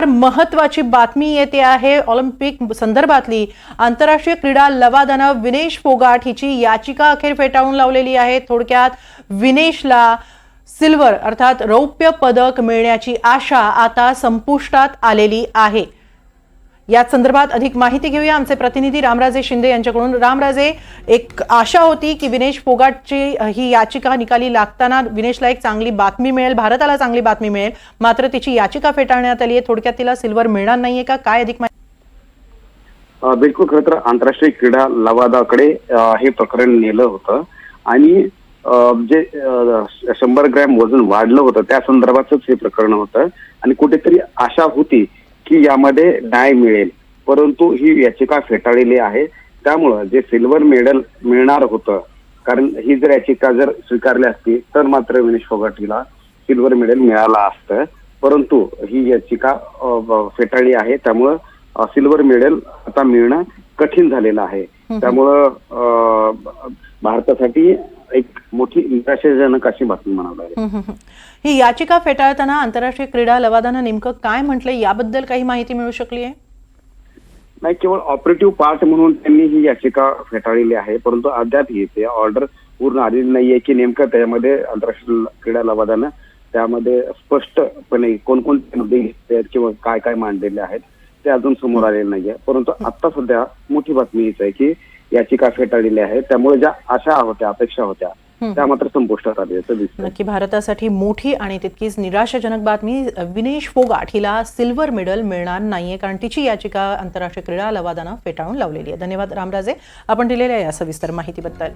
महत्वाची बातमी येते आहे ऑलिम्पिक संदर्भातली। आंतरराष्ट्रीय क्रीडा लवादानं विनेश फोगाट हिची याचिका अखेर फेटाळून लावलेली आहे। थोडक्यात विनेशला सिल्वर अर्थात रौप्य पदक मिळण्याची आशा आता संपुष्टात आलेली आहे। या संदर्भात अधिक माहिती घेऊया आमचे प्रतिनिधी रामराजे शिंदे यांच्याकडून। रामराजे, एक आशा होती की विनेश फोगाटची ही याचिका निकाली लागताना विनेशला एक चांगली बातमी मिळेल, भारताला चांगली बातमी मिळेल, मात्र तिची याचिका फेटाळण्यात आली आहे। थोडक्यात तिला सिल्वर मिळणार नाहीये का, काय अधिक माहिती? बिलकुल, खरं तर आंतरराष्ट्रीय क्रीडा लवादाकडे हे प्रकरण नेलं होतं आणि जे 100 ग्रॅम वजन वाढलं होतं त्या संदर्भातच हे प्रकरण होतं आणि कुठेतरी आशा होती की यामध्ये न्याय मिळेल, परंतु ही याचिका फेटाळलेली आहे। त्यामुळं जे सिल्वर मेडल मिळणार होतं, कारण ही जर याचिका जर स्वीकारली असती तर मात्र विनेश फोगाट हिला सिल्वर मेडल मिळालं असतं, परंतु ही याचिका फेटाळली आहे। त्यामुळं सिल्वर मेडल आता मिळणं कठीण झालेलं आहे। त्यामुळं भारतासाठी एक मोठी निराशाजनक अशी बातमी म्हणावी लागेल। ही याचिका फेटाळताना आंतरराष्ट्रीय क्रीडा लवादानं नेमकं काय म्हटलंय याबद्दल काही माहिती मिळू शकली आहे? नाही, केवळ ऑपरेटिव्ह पार्ट म्हणून त्यांनी ही याचिका फेटाळलेली आहे, परंतु अद्याप येते ऑर्डर पूर्ण आलेली नाहीये की नेमकं त्यामध्ये आंतरराष्ट्रीय क्रीडा लवादानं त्यामध्ये स्पष्टपणे कोणकोणते मुद्दे घेतले किंवा काय काय मांडलेले आहेत ते अजून समोर आलेले नाहीये। परंतु आता सध्या मोठी बातमी हीच आहे की याचिका फेटाळलेली आहे, त्यामुळे ज्या आशा होत्या, अपेक्षा होत्या त्या मात्र संपुष्टात आल्या असं दिसतंय। नक्की भारतासाठी मोठी आणि तितकीच निराशाजनक बातमी। विनेश फोगाट हिला सिल्वर मेडल मिळणार नाहीये, कारण तिची याचिका आंतरराष्ट्रीय क्रीडा लवादानं फेटाळून लावलेली आहे। धन्यवाद रामराजे, आपण दिलेल्या या सविस्तर माहितीबद्दल।